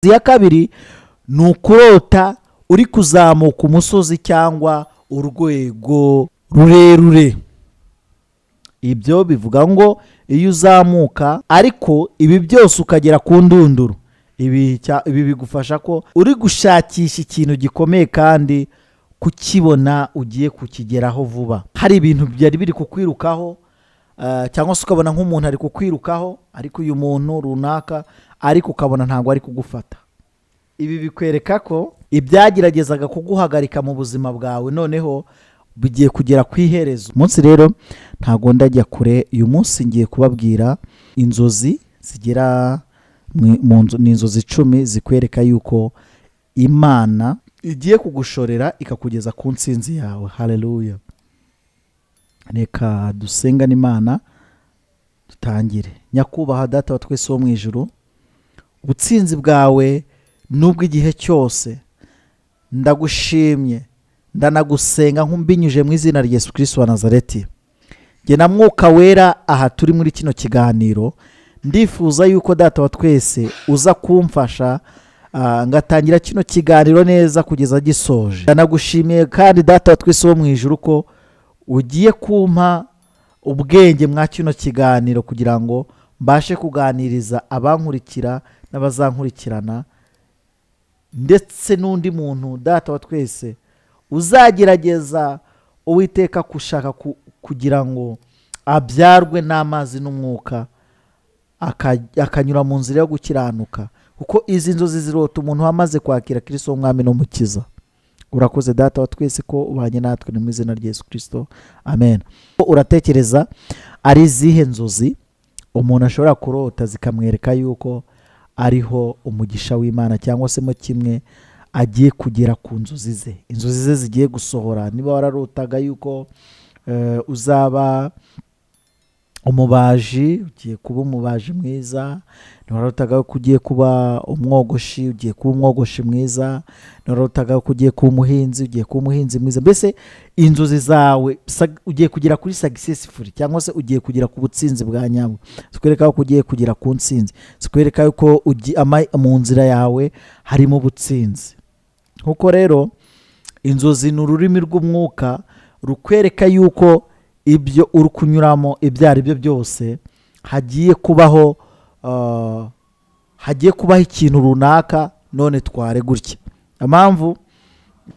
ya kabiri ni ukurota uri kuzamuka umusozi cyangwa urwego rurerure. Ibyo bivuga ngo iyo uzamuka ariko ibi byose ukagera ku ndunduro, ibi bigufasha ko uri gushakisha ikintu gikomeye kandi kukibona ugiye kukigeraho vuba. Hari ibintu byari biri kukwirukaho, cyangwa se ukabona nk'umuntu ari kukwirukaho ariko uyu muntu runaka ariko ukabona ntabwo ari kugufata. Ibi bikwereka ko ibyageragezaga kuguhagarika mu buzima bwawe noneho bigiye kugera ku iherezo. Umunsi rero ntago ndajya kure, uyu munsi ngiye kubabwira inzozi zigera ni inzozi 10 zikwereka yuko Imana igiye kugushorera ikakugeza ku ntsinzi yawe. Haleluya. Reka dusenga n'Imana dutangire. Nyakubaha Data wa twese wo mu ijuru, ubutsinzi bwawe nubwo igihe cyose ndagushimye ndanagusenga nkumbinyuje mu izina rya Yesu Kristo wa Nazareti. Nge na Mwuka Wera aha turi muri kino kiganiro, ndifuza yuko Data wa twese uza kumfasha ngatangira kino kiganiro neza kugeza gisoje. Ndanagushimiye kandi Data wa twese wo mu ijuru ko ugiye kumpa ubwenge mwa kino kiganiro kugira ngo mbashe kuganiriza abankurikira n'abazankurikirana, ndetse n'undi muntu Data wa twese uzagerageza Uwiteka kushaka kugira ngo abyarwe n'amazi n'umwuka akanyura mu nzira yo gukiranuka, kuko izi nzozi zirota umuntu wamaze kwakira Kristo umwami n'umukiza. Urakoze Data wa twese ko ubanye natwe mu izina rya Yesu Kristo, amen. Uratekereza ari zihe nzozi umuntu ashobora kurota zikamwereka yuko ariho umugisha w'Imana cyangwa se mo kimwe agiye kugera ku nzozi ze, inzozi ze zigiye gusohora? Niba wararotaga yuko uzaba umubaji, ugiye kuba umubaji mwiza. Niwarotaga ko ugiye kuba umwogoshi, ugiye kuba umwogoshi mwiza. Niwarotaga ko ugiye kuba umuhinzi, ugiye kuba umuhinzi mwiza. Mbese inzozi zawe ugiye kugera kuri successful, cyangwa se ugiye kugera ku butsinzi bwa nyabwo. Zikwereka ko ugiye kugera ku ntsinzi, zikwereka ko mu nzira yawe harimo ubutsinzi. Nkuko rero inzozi ni ururimi rw'umwuka rukwereka yuko ibyo uri kunyuramo ibyo ari byo byose hagiye kubaho ikintu runaka none tware gutya. Impamvu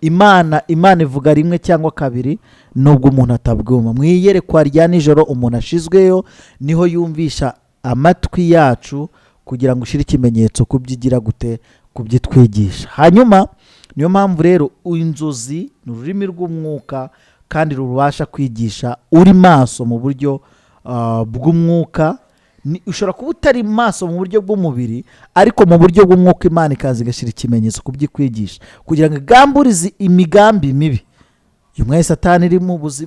Imana ivuga rimwe cyangwa kabiri nubwo umuntu atabwuma. Mu iyerekwa rya nijoro umuntu ashizweyo niho yumvisha amatwi yacu kugira ngo ushire ikimenyetso kubyigira gute, kubyitwigisha. Hanyuma niyo mpamvu rero inzozi ni ururimi rw'umwuka kandi rubasha kwigisha uri maso mu buryo bw'umwuka. Ushobora kuba utari maso mu buryo bw'umubiri, ariko mu buryo bw'umwuka Imana ikaza igashyira ikimenyetso kubyikwigisha kugira ngo igamburize imigambi mibi y'umwe Satani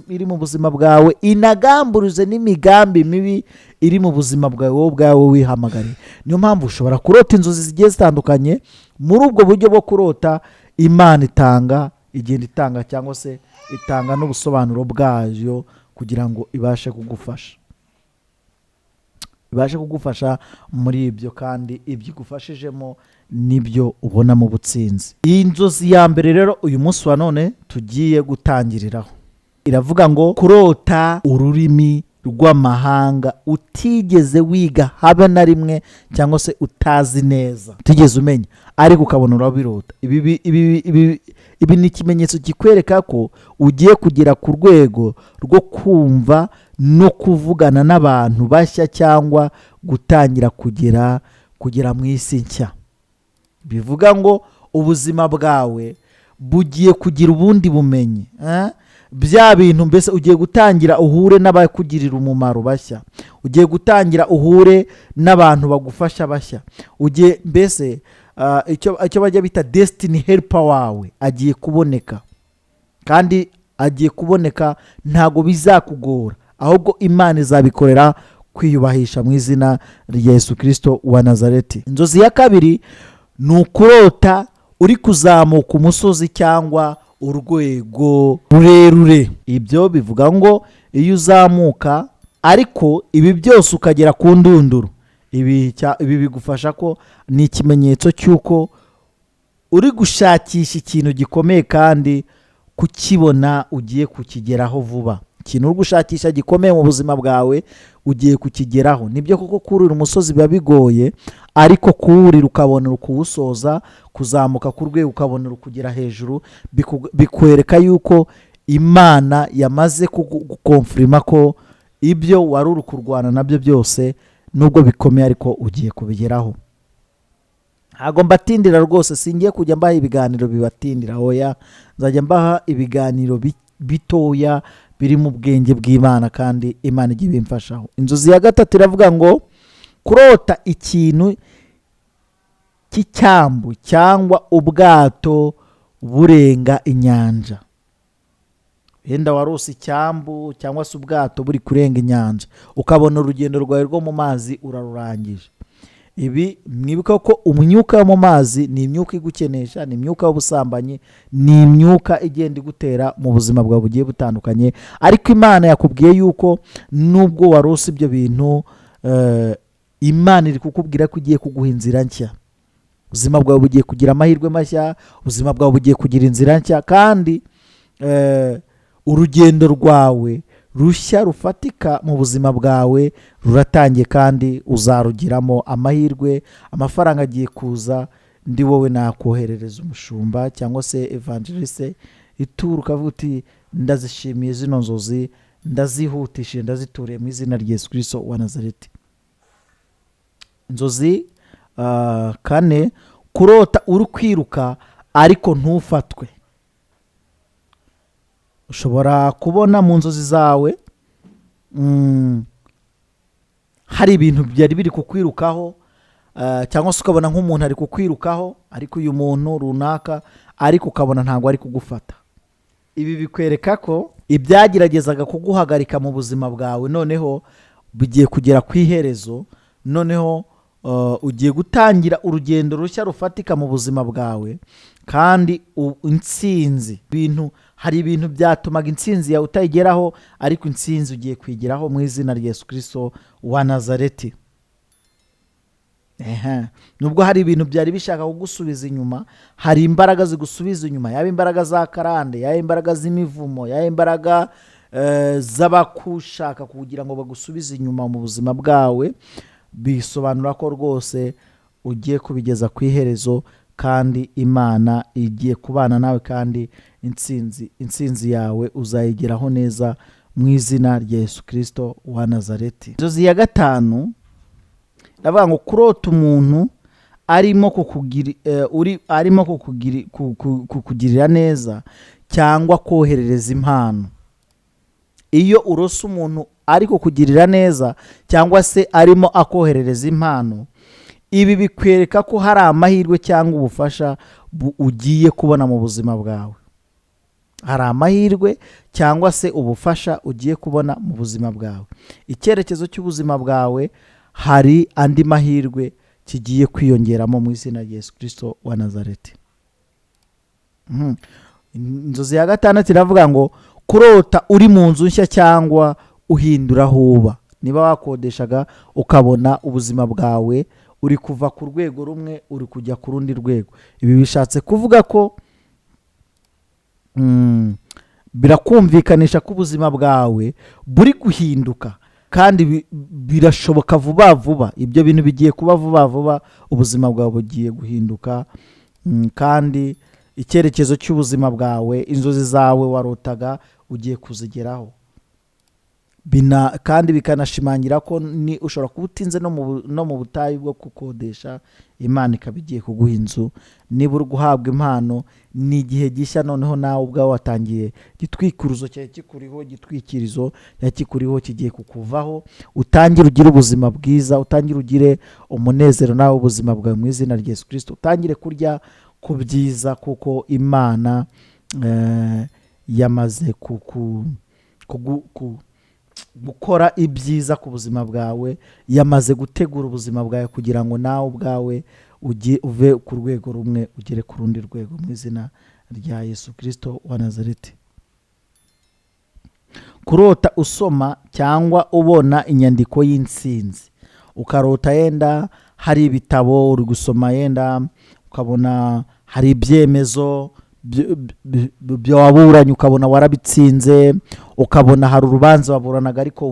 iri mu buzima bwawe, inagamburize n'imigambi mibi iri mu buzima bwawe wowe ubwawe wihamagariye. Niyo mpamvu ushobora kurota inzozi zigiye zitandukanye. Muri ubwo buryo bwo kurota Imana igenda itanga cyangwa se itanga n'ubusobanuro bwayo kugira ngo ibashe kugufasha muri ibyo, kandi ibyo igufashijemo nibyo ubona mu butsinzi. Iyi nzozi ya mbere rero uyu munsi wa none tugiye gutangiriraho iravuga ngo kurota ururimi rw'amahanga utigeze wiga habe na rimwe, cyangwa se utazi neza, utigeze umenya ariko ukabona urabirota. Ibi ni ikimenyetso kikwereka ko ugiye kugera ku rwego rwo kumva no kuvugana n'abantu bashya, cyangwa gutangira kugera mu isi nshya. Bivuga ngo ubuzima bwawe bugiye kugira ubundi bumenyi, bya bintu. Mbese ugiye gutangira uhure n'abakugirira umumaro bashya, ugiye gutangira uhure n'abantu bagufasha bashya, ugiye mbese icyo bajya bita destiny helper wawe agiye kuboneka, kandi agiye kuboneka ntago bizakugora, ahubwo Imana izabikorera kwiyubahisha mu izina rya Yesu Kristo wa Nazareti. Inzozi ya kabiri ni ukurota uri kuzamuka umusozi cyangwa urwego rurerure. Ibyo bivuga ngo iyo uzamuka ariko ibi byose ukagera ku ndunduro, ibi bigufasha ko ni ikimenyetso cy'uko uri gushakisha ikintu gikomeye kandi kukibona ugiye kukigeraho vuba. Ikintu uri gushakisha gikomeye mu buzima bwawe ugiye kukigeraho. Nibyo koko kurira umusozi biba bigoye, ariko kuwurira ukabona kuwusoza, kuzamuka ku rwego ukabona kugera hejuru, bikwereka yuko Imana yamaze gukonfirima ko ibyo wari uri kurwana nabyo byose nubwo bikomeye ariko ugiye kubigeraho. Ntabwo mbatindira rwose, singiye kujya mbaha ibiganiro bibatindira, oya, nzajya mbaha ibiganiro bitoya biri mu bwenge bw'Imana kandi Imana igiye ibimfashaho. Inzozi ya gatatu iravuga ngo kurota ikintu cy'icyambu cyangwa ubwato burenga inyanja. Wenda warose icyambu cyangwa se ubwato buri kurenga inyanja, ukabona urugendo rwawe rwo mu mazi urarurangije. Ibi mwibuka ko umwuka wo mu mazi ni imyuka igukenesha, ni imyuka y'ubusambanyi, ni imyuka igenda igutera mu buzima bwawe bugiye butandukanye. Ariko Imana yakubwiye yuko nubwo warose ibyo bintu, Imana iri kukubwira ko igiye kuguha inzira nshya. Ubuzima bwawe bugiye kugira amahirwe mashya, ubuzima bwawe bugiye kugira inzira nshya, kandi urugendo rwawe rushya rufatika mu buzima bwawe ruratangiye kandi uzarugiramo amahirwe. Amafaranga agiye kuza, ndi wowe nakoherereza umushumba cyangwa se evangeliste ituru, ukavuga uti ndazishimiye zino nzozi, ndazihutishije, ndazituriye mu izina rya Yesu Kristo wa Nazareti. Inzozi kane, kurota uri kwiruka ariko ntufatwe. Ushobora kubona mu nzozi zawe hari ibintu byari biri kukwirukaho, cyangwa se ukabona nk'umuntu ari kukwirukaho, ariko uyu muntu runaka, ariko ukabona ntabwo ari kugufata. Ibi bikwereka ko ibyageragezaga kuguhagarika mu buzima bwawe noneho bigiye kugera ku iherezo, noneho ugiye gutangira urugendo rushya rufatika mu buzima bwawe, kandi intsinzi, hari ibintu byatumaga intsinzi yawe utayigeraho, ariko intsinzi ugiye kwigeraho mu izina rya Yesu Kristo wa Nazareti. Nubwo hari ibintu byari bishaka kugusubiza inyuma, hari imbaraga zigusubiza inyuma, yaba imbaraga za karande, yaba imbaraga z'imivumo, yaba imbaraga z'abakushaka kugira ngo bagusubize inyuma mu buzima bwawe. Bisobanura ko rwose ugiye kubigeza ku iherezo, kandi Imana igiye kubana nawe, kandi intsinzi yawe uzayigeraho neza mu izina rya Yesu Kristo wa Nazareti. Inzozi ya gatanu ndavuga ngo kurota umuntu arimo kukugirira neza cyangwa koherereza impano. Iyo urose umuntu ari kukugirira neza cyangwa se arimo akoherereza impano, ibi bikwereka ko hari amahirwe cyangwa ubufasha ugiye kubona mu buzima bwawe. Hari amahirwe cyangwa se ubufasha ugiye kubona mu buzima bwawe. Icyerekezo cy'ubuzima bwawe hari andi mahirwe kigiye kwiyongeramo mu izina rya Yesu Kristo wa Nazareti. Inzozi ya gatandatu iravuga ngo kurota uri mu nzu nshya cyangwa uhindura aho uba. Niba wakodeshaga ukabona ubuzima bwawe uri kuva ku rwego rumwe uri kujya ku rundi rwego, ibi bishatse kuvuga ko birakumvikanisha ko ubuzima bwawe buri guhinduka, kandi birashoboka vuba vuba. Ibyo bintu bigiye kuba vuba vuba, ubuzima bwawe bugiye guhinduka, kandi icyerekezo cy'ubuzima bwawe, inzozi zawe warotaga ugiye kuzigeraho. Kandi bikanashimangira ko ushobora kuba utinze no mu butayu bwo gukodesha, Imana ikaba igiye kuguha inzu. Niba uri guhabwa impano, ni igihe gishya noneho nawe ubwawe watangiye, gitwikirizo cyari kikuriho, gitwikirizo cyari kikuriho kigiye kukuvaho, utangire ugire ubuzima bwiza, utangire ugire umunezero nawe ubuzima bwawe mu izina rya Yesu Kristo. Utangire kurya ku byiza, kuko Imana yamaze gukora ibyiza ku buzima bwawe, yamaze gutegura ubuzima bwawe kugira ngo nawe ubwawe uve ku rwego rumwe ugere ku rundi rwego mu izina rya Yesu Kristo wa Nazareti. Kurota usoma cyangwa ubona inyandiko y'intsinzi. ukarota yenda hari ibitabo uri gusoma, yenda ukabona hari ibyemezo byo waburanye ukabona warabitsinze, ukabona hari urubanza waburanaga ariko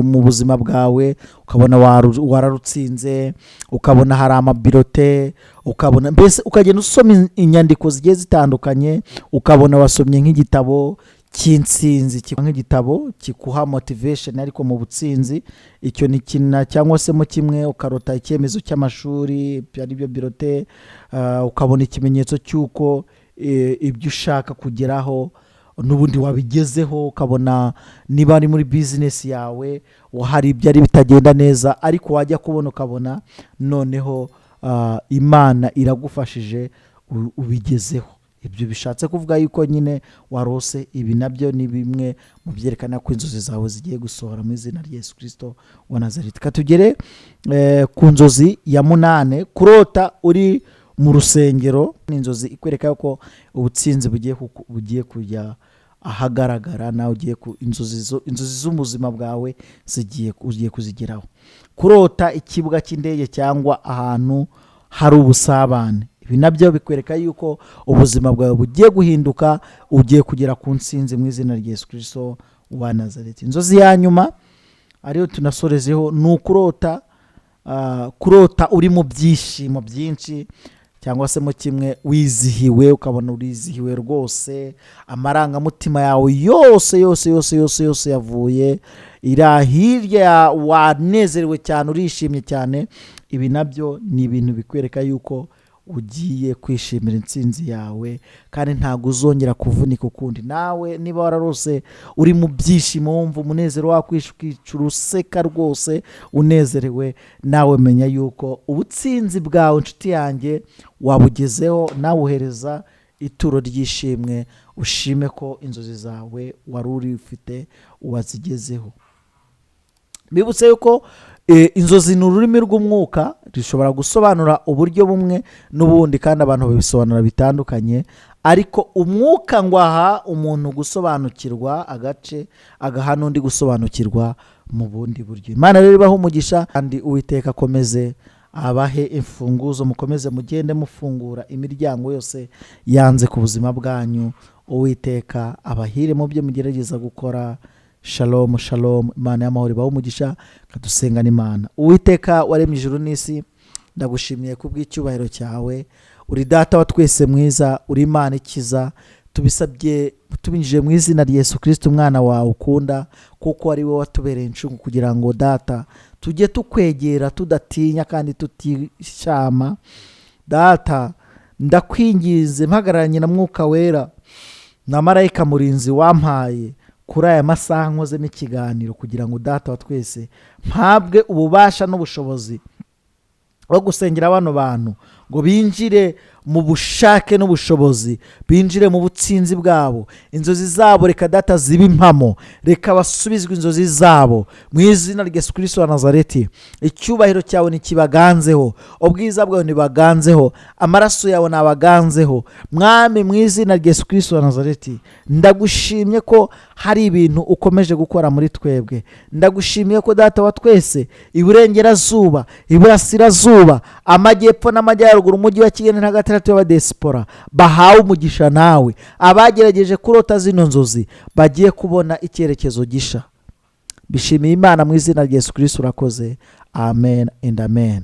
mu buzima bwawe ukabona wararutsinze, ukabona hari amabirote, ukabona mbese ukagenda usoma inyandiko zigiye zitandukanye, ukabona wasomye nk'igitabo cy'intsinzi, nk'igitabo kikuha motivation ariko mu butsinzi. Icyo ni kina cyangwa se mu kimwe ukarota icyemezo cy'amashuri ari byo birote, ukabona ikimenyetso cy'uko ibyo ushaka kugeraho n'ubundi wabigezeho, ukabona niba ari muri business yawe hari ibyari bitagenda neza ariko wajya kubona ukabona noneho Imana iragufashije ubigezeho. Ibyo bishatse kuvuga yuko nyine warose. Ibi nabyo ni bimwe mu byerekana ko inzozi zawe zigiye gusohora mu izina rya Yesu Kristo wa Nazareti. Katugere ku nzozi ya 8, kurota uri mu rusengero. Ni inzozi ikwereka ko ubutsinzi bugiye kujya ahagaragara, nawe ugiye inzozi z'ubuzima bwawe ugiye kuzigeraho. Kurota ikibuga cy'indege cyangwa ahantu hari ubusabane, ibi nabyo bikwereka yuko ubuzima bwawe bugiye guhinduka, ugiye kugera ku ntsinzi mu izina rya Yesu Kristo wa Nazareti. Inzozi ya nyuma ariyo tunasorezeho ni ukurota, kurota uri mu byishimo byinshi cyangwa se mu kimwe wizihiwe, ukabona urizihiwe rwose, amarangamutima yawe yose yavuye hirya, wanezerewe cyane, urishimye cyane. Ibi nabyo ni ibintu bikwereka yuko ugiye kwishimira intsinzi yawe kandi ntabwo uzongera kuvunika ukundi. Nawe niba wararose uri mu byishimo, wumva umunezero wakwishukicura, useka rwose unezerewe, nawe menya yuko ubutsinzi bwawe inshuti yanjye wabugezeho. nawe uhereza ituro ry'ishimwe, ushime ko inzozi zawe wari uri ufite wazigezeho. Bibutse yuko inzozi ni ururimi rw'umwuka, rishobora gusobanura uburyo bumwe n'ubundi kandi abantu babisobanura bitandukanye, ariko umwuka ngo aha umuntu gusobanukirwa agace, agaha n'undi gusobanukirwa mu bundi buryo. Imana rero ibahe umugisha kandi Uwiteka akomeze abahe imfunguzo, mukomeze mugende mufungura imiryango yose yanze ku buzima bwanyu. Uwiteka abahire mu byo mugerageza gukora. Shalom shalom. Imana y'amahoro ibahe umugisha. Kadusengana Imana. Uwiteka waremye ijuru n'isi, ndagushimiye kubw'icyubahiro cyawe. Uri data wa twese mwiza, uri Imana ikiza. Tubisabye tubinjije mu izina rya Yesu Kristo umwana wawe ukunda, kuko ari wowe watubereye incungu, kugira ngo data tujye tukwegera tudatinya kandi tutishyama. Data ndakwingize mpagararanye na Mwuka Wera na marayika murinzi wampaye kuri aya masaha nkozemo ikiganiro, kugira ngo data wa twese mpabwe ububasha n'ubushobozi bwo gusengera bano bantu, ngo binjire mu bushake n'ubushobozi, binjire mu butsinzi bwabo. Inzozi zabo reka data zibe impamo, reka basubizwe inzozi zabo mu izina rya Yesu Kristo wa Nazareti. Icyubahiro cyawe nikibaganzeho, ubwiza bwawe nibaganzeho, amaraso yawe nabaganzeho. Mwami, mu izina rya Yesu Kristo wa Nazareti, ndagushimye ko hari ibintu ukomeje gukora muri twebwe. Ndagushimiye ko data wa twese, iburengerazuba, iburasirazuba, amajyepfo n'amajyaruguru, umujyi wa Kigali n'agataratu y'abadesipora bahawe umugisha nawe. Abagerageje kurota zino nzozi bagiye kubona icyerekezo gisha. Bishimiye Imana mu izina rya Yesu Kristo urakoze. Amen and amen.